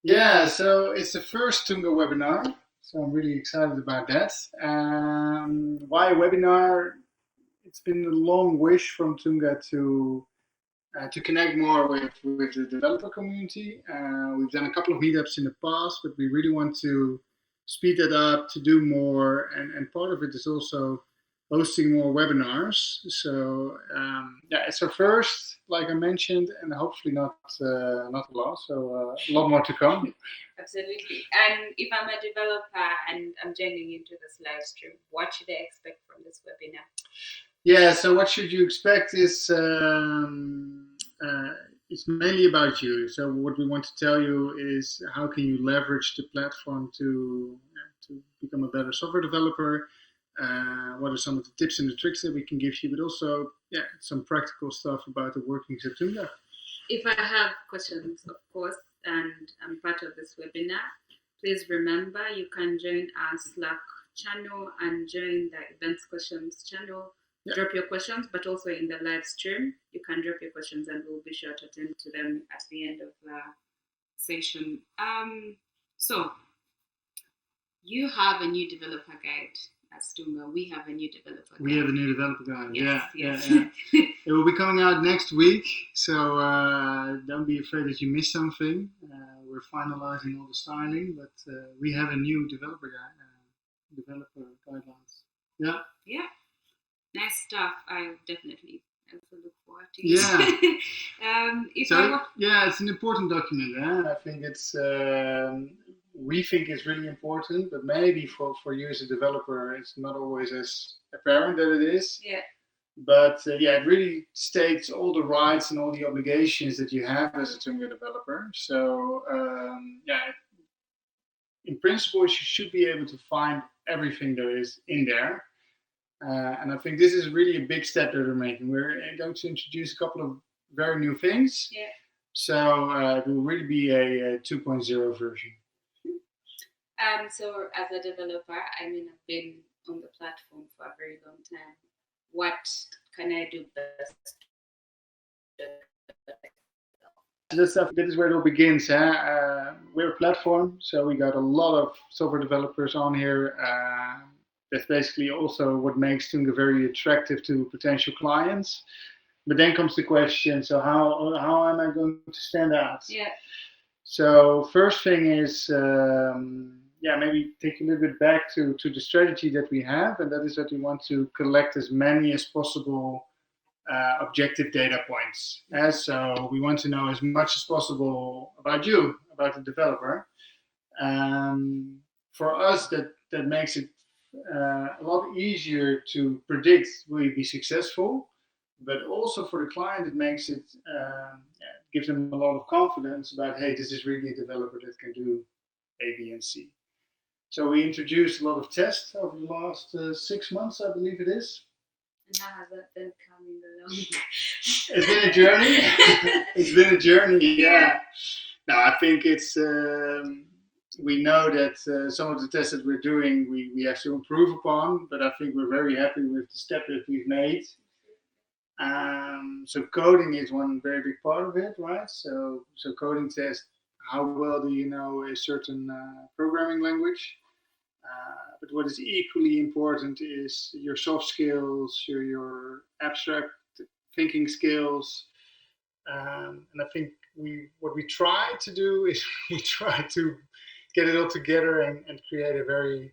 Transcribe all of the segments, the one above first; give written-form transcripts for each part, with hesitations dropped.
Yeah, so it's the first Tunga webinar, so I'm really excited about that. Why a webinar? It's been a long wish from Tunga to connect more with the developer community. We've done a couple of meetups in the past, but we really want to speed that up to do more. And part of it is also hosting more webinars. So yeah, it's our first, like I mentioned, and hopefully not a lot. So a lot more to come. Absolutely. And if I'm a developer and I'm joining into this live stream, what should I expect from this webinar? Yeah, so what should you expect is it's mainly about you. So what we want to tell you is how can you leverage the platform to become a better software developer. What are some of the tips and the tricks that we can give you, but also some practical stuff about the workings of Tunga. If I have questions, of course, and I'm part of this webinar, please remember you can join our Slack channel and join the events questions channel. Drop your questions, but also in the live stream, you can drop your questions and we'll be sure to attend to them at the end of the session. So you have a new developer guide as Tunga. We have a new developer guide. We have a new developer guide. Yes, yeah, yes. yeah. It will be coming out next week, so don't be afraid that you missed something. We're finalizing all the styling, but we have a new developer guide, developer guidelines. Yeah. Yeah. Nice stuff. I definitely also look forward to it. Yeah. It's an important document. I think we think it's really important, but maybe for you as a developer, it's not always as apparent that it is. Yeah. But it really states all the rights and all the obligations that you have as a Tunga developer. So in principle, you should be able to find everything there is in there. And I think this is really a big step that we're making. We're going to introduce a couple of very new things. Yeah. So it will really be a 2.0 version. So as a developer, I mean, I've been on the platform for a very long time. What can I do best? That is where it all begins. We're a platform, so we got a lot of software developers on here. That's basically also what makes Tunga very attractive to potential clients. But then comes the question: so how am I going to stand out? Yeah. So first thing is maybe take a little bit back to the strategy that we have, and that is that we want to collect as many as possible objective data points. So we want to know as much as possible about you, about the developer. For us, that makes it a lot easier to predict will you be successful, but also for the client, it makes it gives them a lot of confidence about, hey, this is really a developer that can do A, B, and C. So we introduced a lot of tests over the last 6 months, I believe it is. And how has that been coming along? It's been a journey. It's been a journey, yeah. No, I think it's. We know that some of the tests that we're doing, we have to improve upon, but I think we're very happy with the step that we've made. So coding is one very big part of it, right? So coding tests, how well do you know a certain programming language? But what is equally important is your soft skills, your abstract thinking skills. And I think what we try to do is we try to get it all together and create a very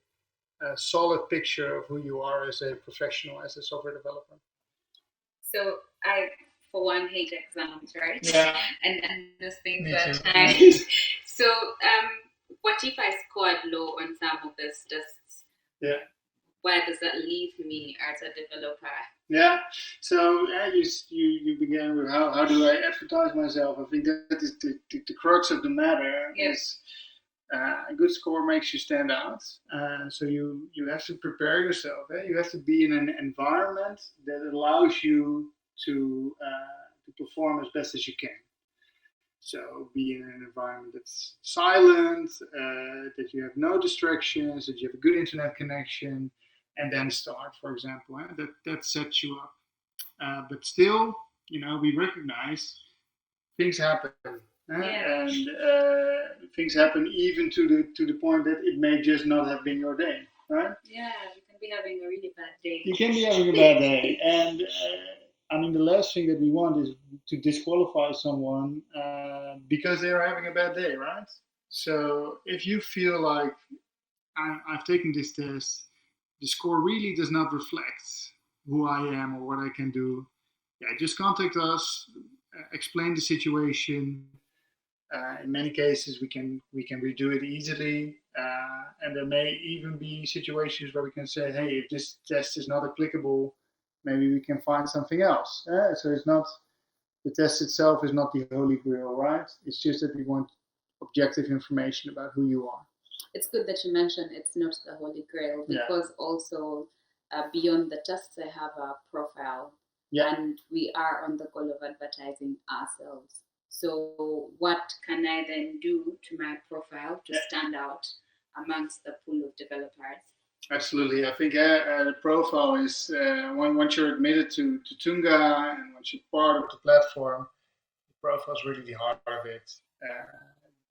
solid picture of who you are as a professional, as a software developer. So I, for one, hate exams, right? Yeah. And those things are times. So what if I scored low on some of these tests? Yeah. Where does that leave me as a developer? Yeah. So you began with how do I advertise myself? I think that is the crux of the matter. Yes. Is a good score makes you stand out. So you have to prepare yourself. You have to be in an environment that allows you to perform as best as you can. So be in an environment that's silent, that you have no distractions, that you have a good internet connection, and then start, for example. That sets you up. But still, we recognize things happen. Yeah. and things happen even to the point that it may just not have been your day, right? Yeah, you can be having a really bad day. You can be having a bad day, and I mean the last thing that we want is to disqualify someone because they are having a bad day, right? So if you feel like I've taken this test, the score really does not reflect who I am or what I can do. Yeah, just contact us, explain the situation. In many cases, we can redo it easily, and there may even be situations where we can say, "Hey, if this test is not applicable, maybe we can find something else." So it's not the test itself is not the holy grail, right? It's just that we want objective information about who you are. It's good that you mentioned it's not the holy grail, Yeah. because also beyond the tests, I have a profile, Yeah. and we are on the goal of advertising ourselves. So, what can I then do to my profile to stand out amongst the pool of developers? Absolutely. I think the profile is once you're admitted to Tunga and once you're part of the platform, the profile is really the heart of it.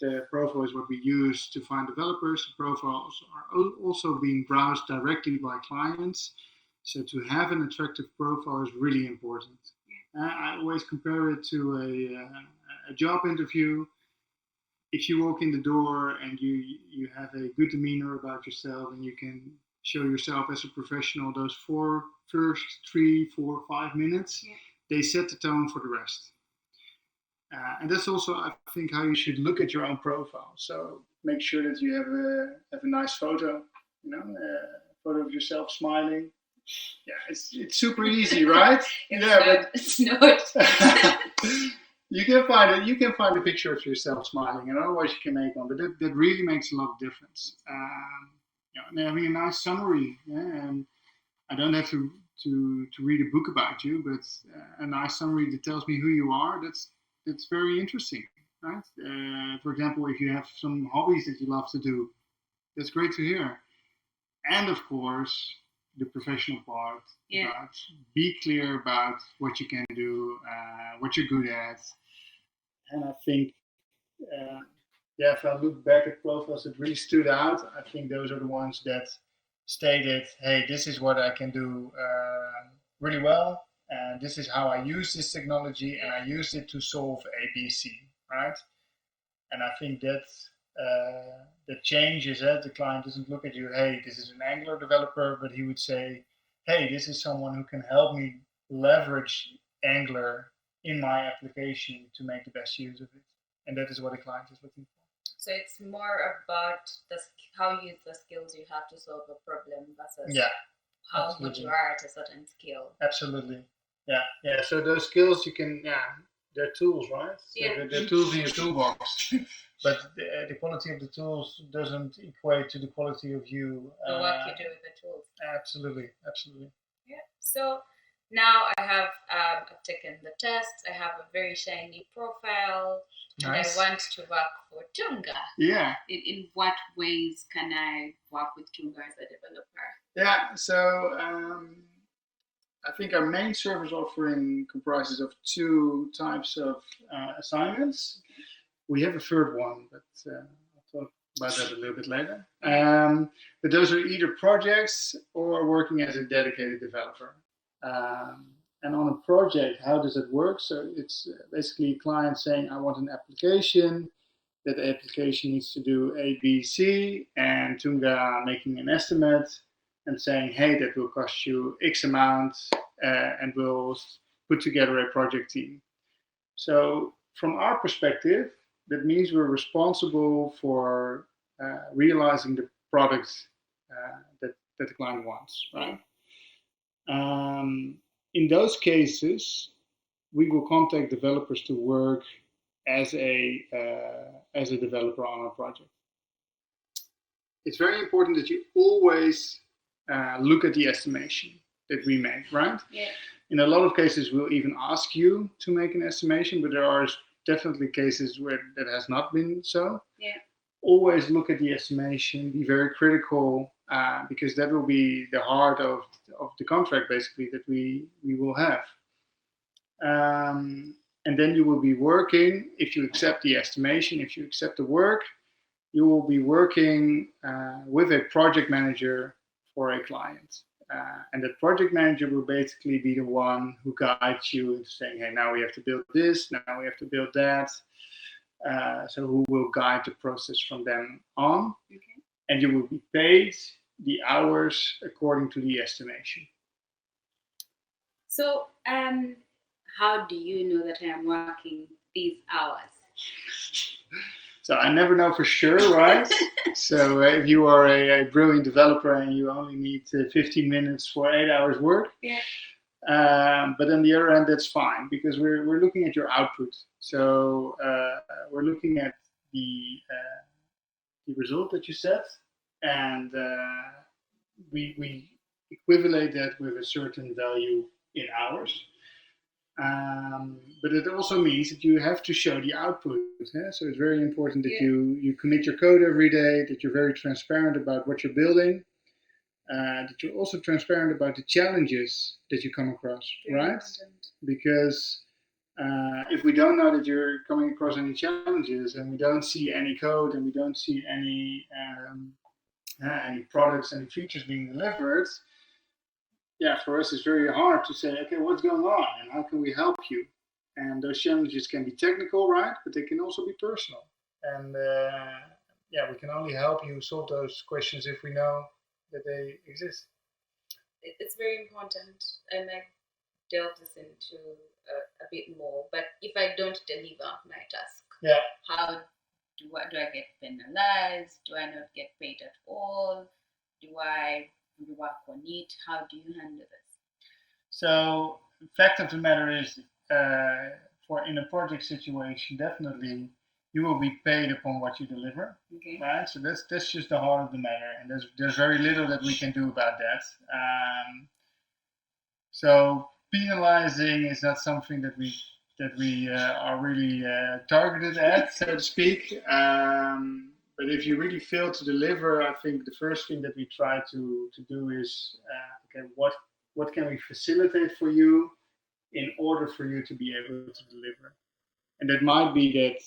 The profile is what we use to find developers. The profiles are also being browsed directly by clients. So to have an attractive profile is really important. I always compare it to a job interview. If you walk in the door and you have a good demeanor about yourself and you can show yourself as a professional, those first 3, 4, 5 minutes, they set the tone for the rest. And that's also, I think, how you should look at your own profile. So make sure that you have a nice photo, a photo of yourself smiling. Yeah, it's super easy, right? It's not. You can find it. You can find a picture of yourself smiling, and otherwise you can make one. But that really makes a lot of difference. And having a nice summary, and I don't have to read a book about you, but a nice summary that tells me who you are. That's very interesting, right? For example, if you have some hobbies that you love to do, that's great to hear. And of course, the professional part. About be clear about what you can do, what you're good at. And I think, if I look back at profiles that really stood out, I think those are the ones that stated, hey, this is what I can do really well, and this is how I use this technology, and I use it to solve ABC, right? And I think that changes it. The client doesn't look at you, hey, this is an Angular developer, but he would say, hey, this is someone who can help me leverage Angular in my application to make the best use of it. And that is what a client is looking for. So it's more about how you use the skills you have to solve a problem versus how good you are at a certain skill. Absolutely. Yeah. So those skills you can, they're tools, right? So they're tools in your toolbox. But the quality of the tools doesn't equate to the quality of you. The work you do with the tools. Absolutely. Yeah. So now I have I've taken the test. I have a very shiny profile. Nice. And I want to work for Tunga. Yeah. In what ways can I work with Tunga as a developer? Yeah. So I think our main service offering comprises of 2 types of assignments. We have a third one, but I'll talk about that a little bit later. But those are either projects or working as a dedicated developer. And on a project, how does it work? So it's basically a client saying, I want an application. That application needs to do A, B, C, and Tunga making an estimate and saying, hey, that will cost you X amount, and we'll put together a project team. So from our perspective, that means we're responsible for realizing the product that the client wants, right? In those cases, we will contact developers to work as a developer on our project. It's very important that you always look at the estimation that we make, right? Yeah. In a lot of cases, we'll even ask you to make an estimation, but there are definitely cases where that has not been so. Yeah. Always look at the estimation, be very critical, because that will be the heart of the contract, basically, that we will have. And then you will be working, if you accept the estimation, if you accept the work, you will be working with a project manager for a client. And that project manager will basically be the one who guides you into saying, hey, now we have to build this, now we have to build that. So who will guide the process from then on. Okay. And you will be paid the hours according to the estimation. So, how do you know that I am working these hours? So I never know for sure, right? So if you are a brilliant developer and you only need 15 minutes for 8 hours work, Yeah. but on the other hand, that's fine because we're looking at your output. So we're looking at the result that you set, and we equivalent that with a certain value in hours. But it also means that you have to show the output. So it's very important that you commit your code every day, that you're very transparent about what you're building, that you're also transparent about the challenges that you come across, very right? Important. Because if we don't know that you're coming across any challenges and we don't see any code and we don't see any products, any features being delivered, yeah, for us it's very hard to say, okay, what's going on and how can we help you? And those challenges can be technical, right? But they can also be personal. And yeah, we can only help you solve those questions if we know that they exist. It's very important, and I delve this into a bit more. But if I don't deliver my task, yeah, how do I get penalized? Do I not get paid at all? Do I work on it? How do you handle this? So, the fact of the matter is, for in a project situation, definitely you will be paid upon what you deliver, okay, right? So that's just the heart of the matter, and there's very little that we can do about that. So penalizing is not something that we are really targeted at, so to speak. But if you really fail to deliver, I think the first thing that we try to do is, okay, what can we facilitate for you in order for you to be able to deliver? And that might be that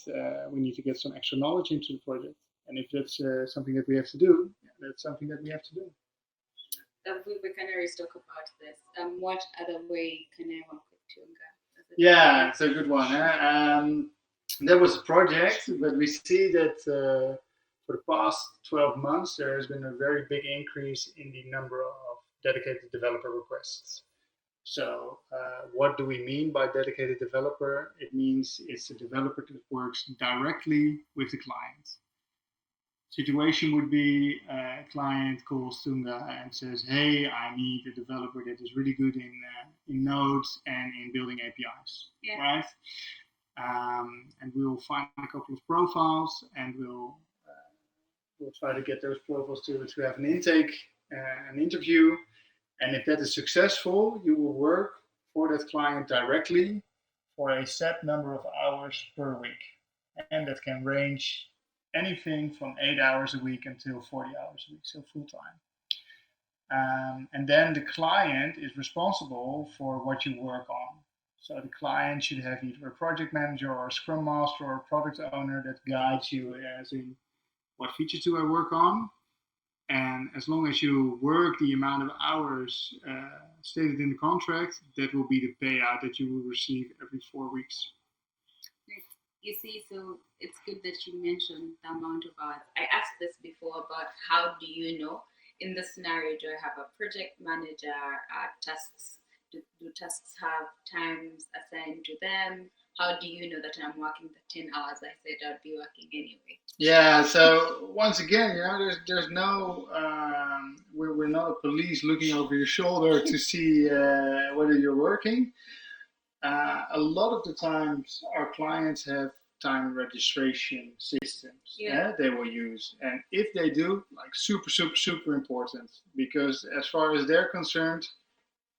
we need to get some extra knowledge into the project. And if that's something that we have to do, that's something that we have to do. We can always talk about this. What other way can I work with Tunga? Yeah, it's a good one. That was a project, but we see that for the past 12 months, there has been a very big increase in the number of dedicated developer requests. So what do we mean by dedicated developer? It means it's a developer that works directly with the client. Situation would be a client calls Tunga and says, hey, I need a developer that is really good in Nodes and in building APIs, yeah, right? And we'll find a couple of profiles and we'll try to get those profiles to have an intake, an interview. And if that is successful, you will work for that client directly for a set number of hours per week. And that can range anything from 8 hours a week until 40 hours a week, so full time. And then the client is responsible for what you work on. So the client should have either a project manager or a scrum master or a product owner that guides you as in what features do I work on. And as long as you work the amount of hours stated in the contract, that will be the payout that you will receive every 4 weeks. You see, so it's good that you mentioned the amount of hours. I asked this before about how do you know in this scenario, do I have a project manager, tasks, do tasks have times assigned to them? How do you know that I'm working the 10 hours I said I'd be working anyway? Yeah, so once again, there's no, we're not a police looking over your shoulder to see whether you're working. A lot of the times our clients have time registration systems they will use. And if they do, like super important, because as far as they're concerned,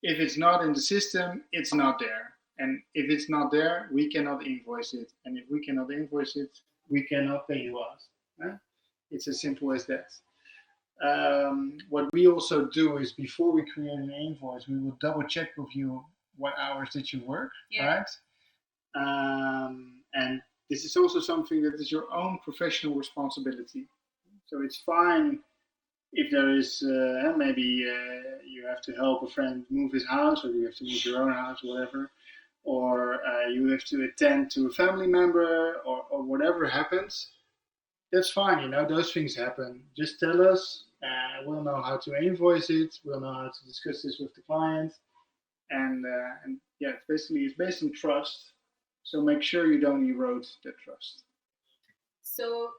if it's not in the system, it's not there. And if it's not there, we cannot invoice it. And if we cannot invoice it, we cannot pay you out. It's as simple as that. What we also do is before we create an invoice, we will double check with you what hours did you work, right? And this is also something that is your own professional responsibility. So it's fine if there is maybe you have to help a friend move his house, or you have to move your own house, or whatever, or you have to attend to a family member, or whatever happens. That's fine, those things happen. Just tell us, we'll know how to invoice it, we'll know how to discuss this with the client, and yeah, it's based on trust. So make sure you don't erode that trust. So,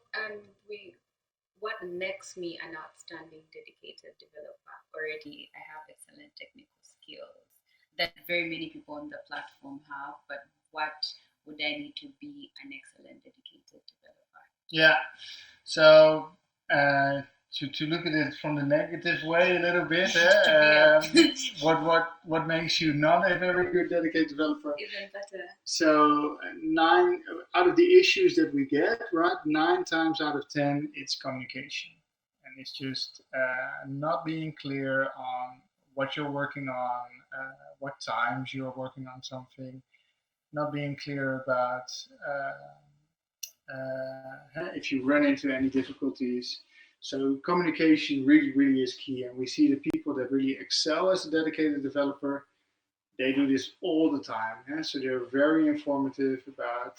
what makes me an outstanding dedicated developer? Already, I have excellent technical skills that very many people on the platform have, but what would I need to be an excellent dedicated developer? Yeah. So to look at it from the negative way a little bit, what makes you not a very good dedicated developer? Even better. So 9 out of the issues that we get, right, 9 times out of 10, it's communication, and it's just not being clear on what you're working on, what times you're working on something, not being clear about if you run into any difficulties. So communication really, really is key, and we see the people that really excel as a dedicated developer. They do this all the time. So they're very informative about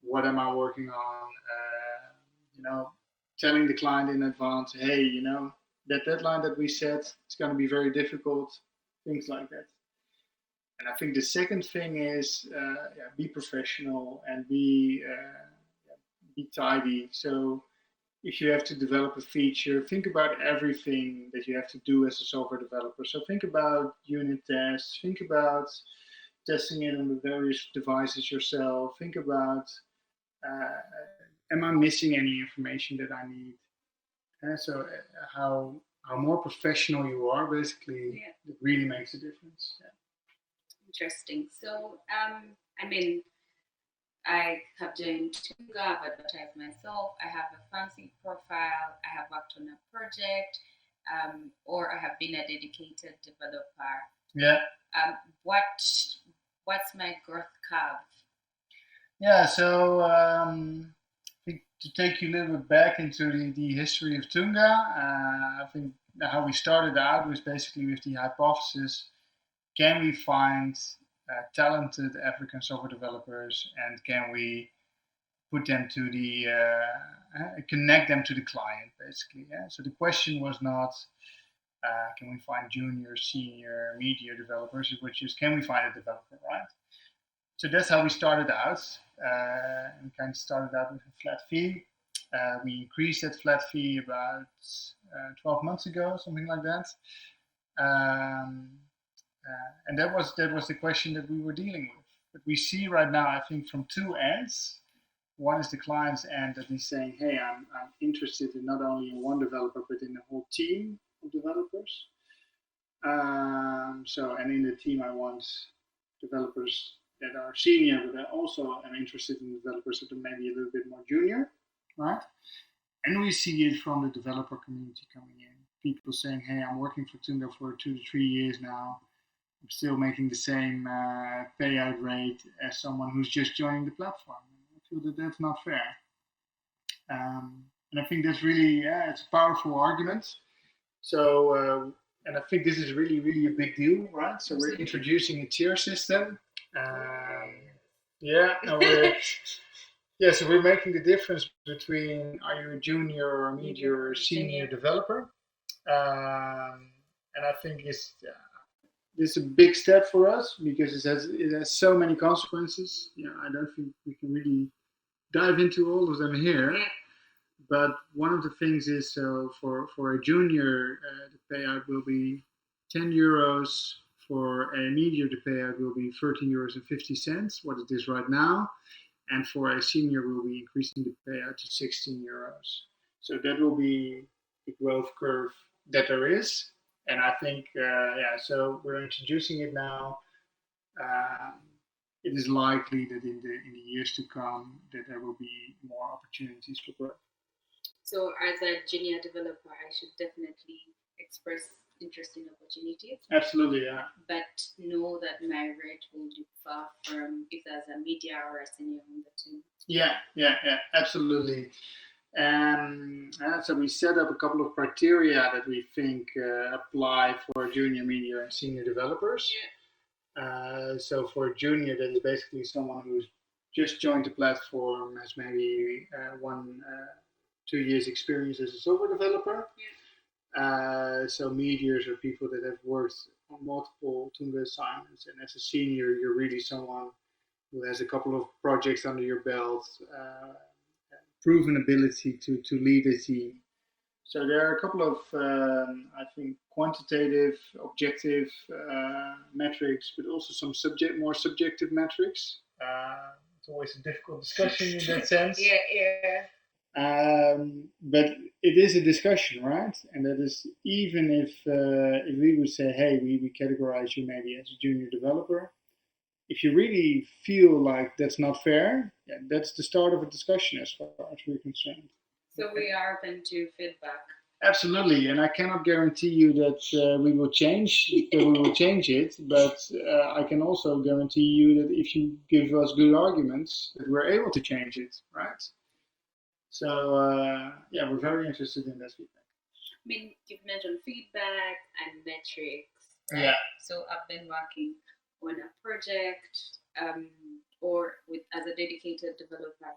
what am I working on. Telling the client in advance, hey, that deadline that we set is going to be very difficult. Things like that. And I think the second thing is be professional and be tidy. So if you have to develop a feature, think about everything that you have to do as a software developer. So think about unit tests, think about testing it on the various devices yourself, think about uh, am I missing any information that I need? So how more professional you are, basically, it really makes a difference. Yeah. Interesting. So, I have joined Tunga, I've advertised myself, I have a fancy profile, I have worked on a project, or I have been a dedicated developer. Yeah. What's my growth curve? Yeah, so to take you a little bit back into the history of Tunga, I think how we started out was basically with the hypothesis: can we find talented African software developers, and can we put them to the connect them to the client, basically? Yeah. So the question was not can we find junior, senior, media developers, it was just can we find a developer, right? So that's how we started out. We kind of started out with a flat fee. We increased that flat fee about 12 months ago, something like that. And that was the question that we were dealing with. But we see right now, I think, from two ends. One is the client's end that is saying, "Hey, I'm interested in not only in one developer but in a whole team of developers." And in the team, I want developers that are senior, but I also am interested in developers that are maybe a little bit more junior, right? And we see it from the developer community coming in. People saying, "Hey, I'm working for Tunga for 2 to 3 years now. I'm still making the same payout rate as someone who's just joining the platform." I feel that that's not fair. And I think that's really, it's a powerful argument. So, and I think this is really, really a big deal, right? So we're introducing a tier system. Yeah, no, so we're making the difference between are you a junior or a medium or senior developer. And I think it's a big step for us because it has so many consequences. I don't think we can really dive into all of them here. But one of the things is, so for a junior, the payout will be 10 euros. For a medium, the payout will be 13 euros and 50 cents, what it is right now. And for a senior, we'll be increasing the payout to 16 euros. So that will be the growth curve that there is. And I think, so we're introducing it now. Um, it is likely that in the years to come that there will be more opportunities for growth. So as a junior developer, I should definitely express interesting opportunities. Absolutely, yeah. But know that my rate will differ from if there's a media or a senior on the team. Yeah, absolutely. So we set up a couple of criteria that we think apply for junior, media, and senior developers. So for a junior, that is basically someone who's just joined the platform, has maybe 2 years experience as a software developer. So medias are people that have worked on multiple Tunga assignments, and as a senior, you're really someone who has a couple of projects under your belt, proven ability to lead a team. So there are a couple of, I think, quantitative, objective metrics, but also some more subjective metrics. It's always a difficult discussion in that sense. Yeah. But it is a discussion, right? And that is even if we would say, hey, we categorize you maybe as a junior developer. If you really feel like that's not fair, yeah, that's the start of a discussion as far as we're concerned. So we are open to feedback. Absolutely, and I cannot guarantee you that we will change it, but I can also guarantee you that if you give us good arguments, that we're able to change it, right? So yeah, we're very interested in that feedback. I mean, you've mentioned feedback and metrics, right? Yeah. So I've been working on a project, or with as a dedicated developer.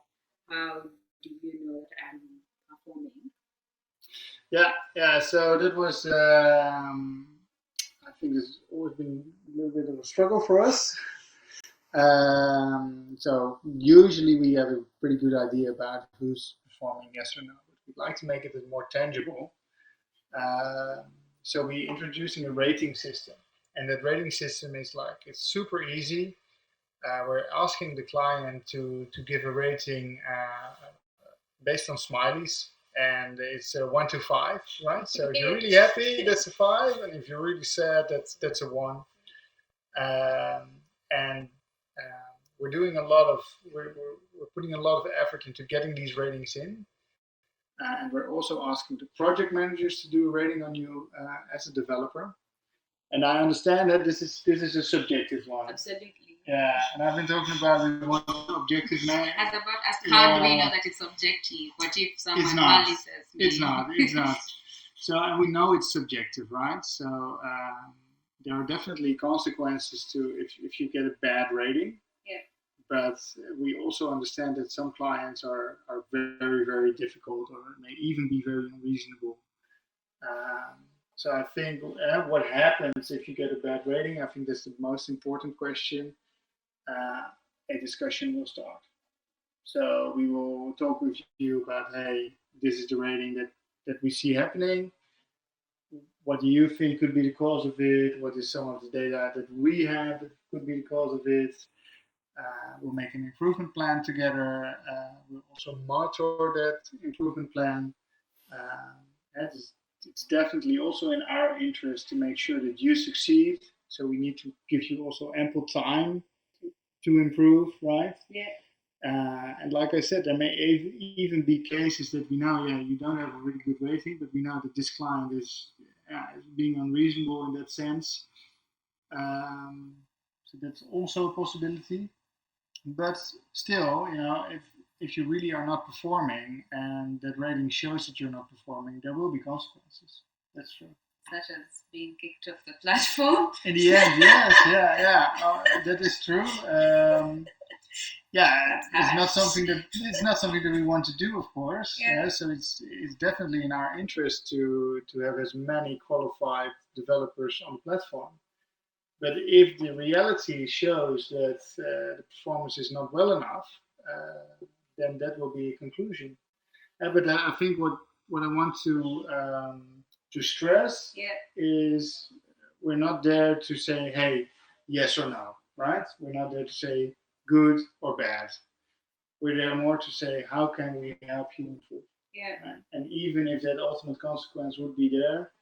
How do you know that I'm performing? Yeah. So that was, I think, it's always been a little bit of a struggle for us. So usually we have a pretty good idea about who's performing, yes or no, but we'd like to make it more tangible. So we're introducing a rating system, and that rating system is it's super easy. We're asking the client to give a rating based on smileys, and it's a 1 to 5, right? So if you're really happy, that's a 5, and if you're really sad, that's a 1. And we're doing we're putting a lot of effort into getting these ratings in. And we're also asking the project managers to do a rating on you as a developer. And I understand that this is a subjective one. Absolutely. Yeah, and I've been talking about what objective man. As about how do we know that it's objective? What if someone validly says It's not. So and we know it's subjective, right? So there are definitely consequences to if you get a bad rating. Yeah. But we also understand that some clients are very, very difficult, or may even be very unreasonable. So I think what happens if you get a bad rating, I think that's the most important question. A discussion will start. So we will talk with you about, hey, this is the rating that we see happening. What do you think could be the cause of it? What is some of the data that we have that could be the cause of it? We'll make an improvement plan together. We'll also monitor that improvement plan. It's definitely also in our interest to make sure that you succeed. So we need to give you also ample time to improve, right? Yeah. And like I said, there may even be cases that we know, you don't have a really good rating, but we know that this client is being unreasonable in that sense. So that's also a possibility. But still, if you really are not performing and that rating shows that you're not performing, there will be consequences. That's true. Such as being kicked off the platform. In the end, yes, yeah. That is true. It's not something that we want to do, of course. Yeah. So it's definitely in our interest to have as many qualified developers on the platform. But if the reality shows that the performance is not well enough, then that will be a conclusion. But I think what I want to stress is we're not there to say, hey, yes or no, right? We're not there to say good or bad. We're there more to say, how can we help you improve? Yeah. Right? And even if that ultimate consequence would be there,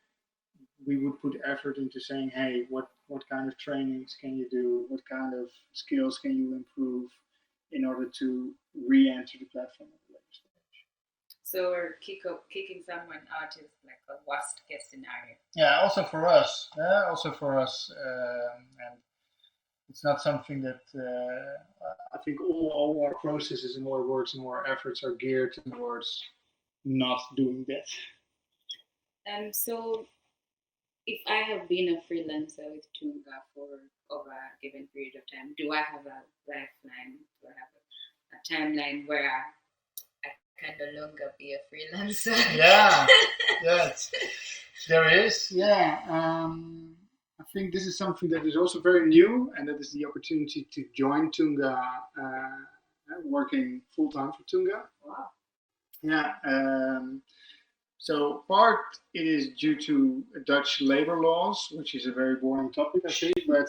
we would put effort into saying, hey, what kind of trainings can you do? What kind of skills can you improve in order to re-enter the platform at a later stage? So we're kicking someone out is like a worst case scenario. Yeah, also for us. And it's not something that I think all our processes and our works and our efforts are geared towards not doing that. So if I have been a freelancer with Tunga for over a given period of time, do I have a lifeline? Do I have a timeline where I can no longer be a freelancer? Yeah, yes, there is. Yeah, I think this is something that is also very new, and that is the opportunity to join Tunga, working full time for Tunga. Wow. Yeah. So part it is due to Dutch labor laws, which is a very boring topic, I think. But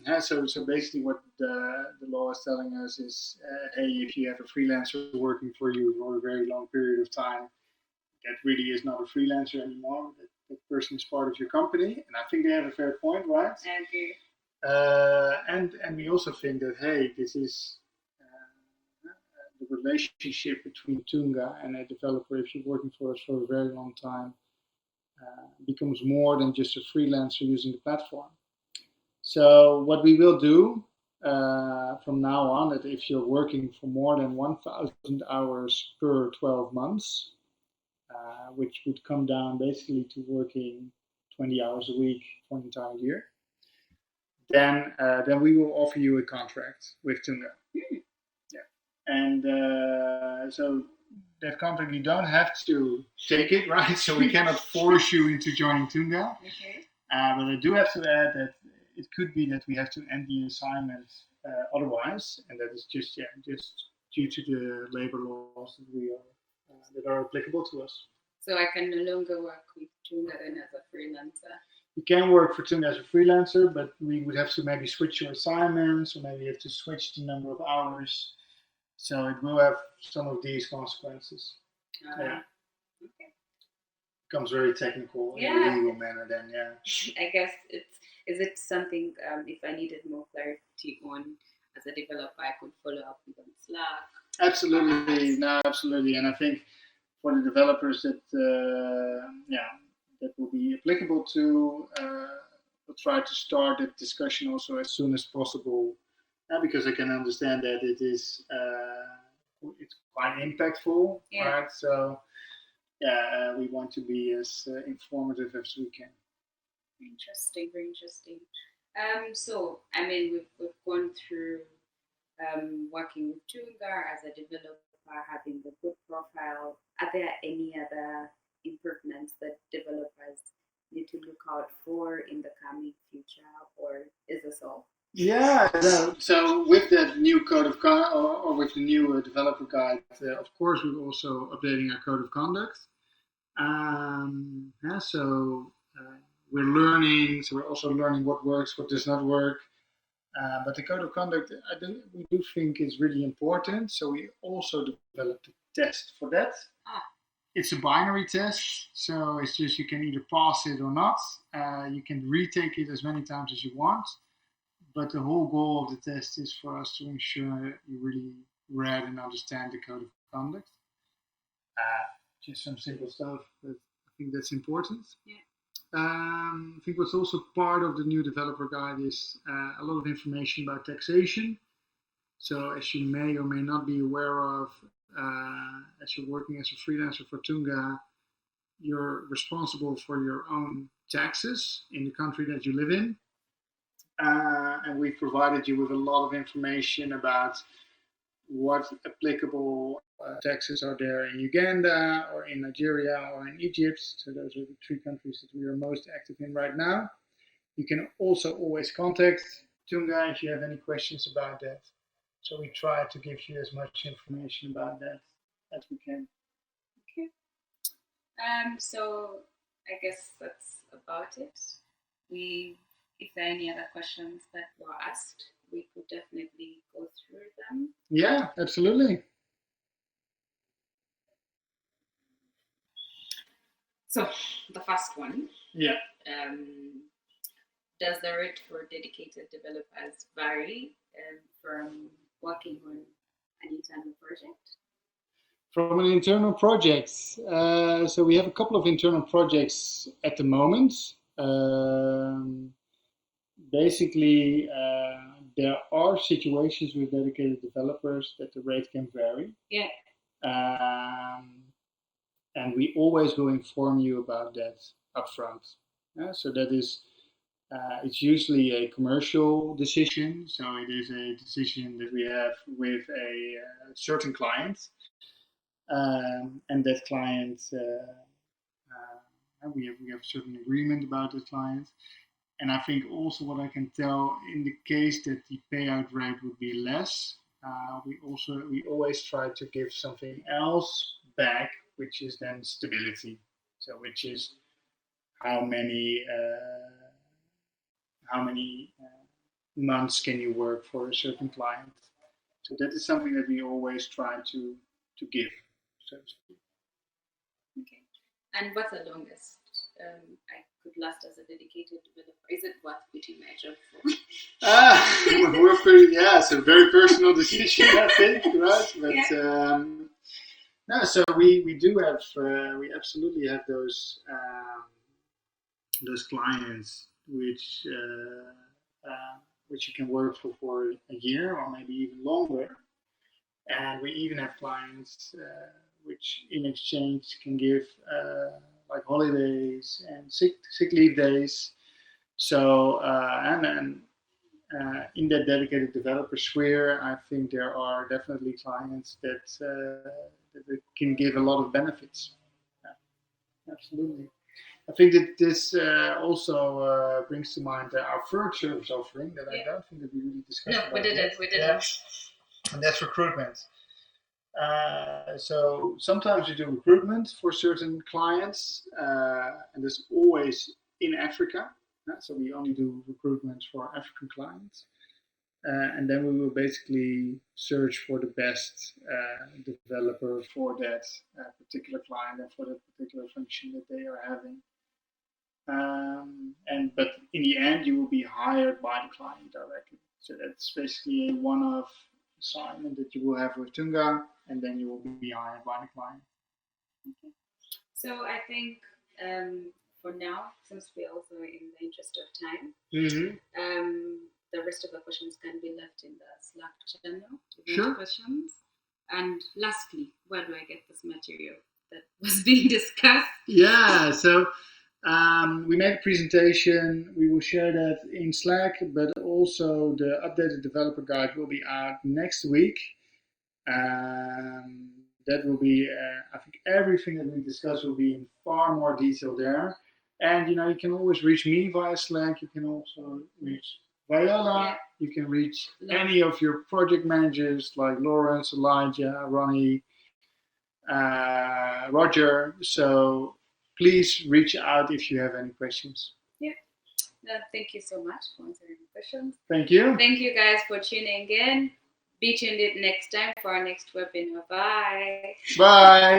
yeah, so basically, what the law is telling us is, hey, if you have a freelancer working for you for a very long period of time, that really is not a freelancer anymore. That person is part of your company, and I think they have a fair point, right? I agree. And we also think that, hey, this is the relationship between Tunga and a developer, if you're working for us for a very long time, becomes more than just a freelancer using the platform. So what we will do from now on, that if you're working for more than 1,000 hours per 12 months, which would come down basically to working 20 hours a week for an entire year, then we will offer you a contract with Tunga. Yeah. And so that contract, you don't have to take it, right? So we cannot force you into joining Tunga. Okay. But I do have to add that it could be that we have to end the assignment otherwise, and that is just due to the labor laws that are applicable to us. So I can no longer work with Tunga then as a freelancer. You can work for Tunga as a freelancer, but we would have to maybe switch your assignments, or maybe you have to switch the number of hours. So it will have some of these consequences. Yeah. Okay. Becomes very technical in a legal manner then, yeah. I guess is it something if I needed more clarity on as a developer, I could follow up with on Slack? Absolutely, no, absolutely. And I think for the developers that that will be applicable to, we'll try to start that discussion also as soon as possible, because I can understand that it is it's quite impactful, right? So yeah, we want to be as informative as we can. Interesting, very interesting. So I mean, we've gone through working with Tunga as a developer, having the good profile. Are there any other improvements that developers need to look out for in the coming future, or is this all? Yeah, so with that new code of conduct, or with the new developer guide, of course, we're also updating our code of conduct. So we're learning, so we're also learning what works, what does not work. But the code of conduct, we do think is really important. So we also developed a test for that. It's a binary test, so it's just you can either pass it or not. You can retake it as many times as you want. But the whole goal of the test is for us to ensure you really read and understand the code of conduct. Just some simple stuff, but I think that's important. Yeah. I think what's also part of the new developer guide is a lot of information about taxation. So as you may or may not be aware of, as you're working as a freelancer for Tunga, you're responsible for your own taxes in the country that you live in. And we provided you with a lot of information about what applicable taxes are there in Uganda or in Nigeria or in Egypt. So those are the three countries that we are most active in right now. You can also always contact Tunga if you have any questions about that. So we try to give you as much information about that as we can. Okay. So I guess that's about it. If there are any other questions that were asked, we could definitely go through them. Yeah, absolutely. So the first one. Yeah. Does the rate for dedicated developers vary from working on an internal project? From an internal project, so we have a couple of internal projects at the moment. Basically, there are situations with dedicated developers that the rate can vary. Yeah. And we always will inform you about that upfront. So that is, it's usually a commercial decision. So it is a decision that we have with a certain client, and that client, we have a certain agreement about the client. And I think also what I can tell, in the case that the payout rate would be less, we always try to give something else back, which is then stability. So which is how many months can you work for a certain client. So that is something that we always try to give. So to speak. Okay. And what's the longest I could last as a dedicated developer? Is it worth quitting my job for? It's a very personal decision, I think, right? But Yeah. no, so we do have, we absolutely have those clients which you can work for a year or maybe even longer, and we even have clients which in exchange can give like holidays and sick leave days. So and in that dedicated developer sphere, I think there are definitely clients that can give a lot of benefits. Yeah, absolutely. I think that this also brings to mind our third service offering that I don't think that we really discussed. No, we didn't. And that's recruitment. So sometimes we do recruitment for certain clients, and that's always in Africa. So we only do recruitment for African clients. And then we will basically search for the best developer for that particular client and for that particular function that they are having. But in the end, you will be hired by the client directly. So that's basically a one-off assignment that you will have with Tunga, and then you will be hired by the client. Okay. So I think for now, since we're also in the interest of time, the rest of the questions can be left in the Slack channel. Sure. Questions. And lastly, where do I get this material that was being discussed? Yeah, so we made a presentation. We will share that in Slack, but also the updated developer guide will be out next week. That will be, I think everything that we discussed will be in far more detail there. And you can always reach me via Slack. You can also reach Viola. Yeah. You can reach any of your project managers like Lawrence, Elijah, Ronnie, Roger. So please reach out if you have any questions. Yeah. Thank you so much for answering the questions. Thank you. Thank you guys for tuning in. Be tuned in next time for our next webinar. Bye. Bye.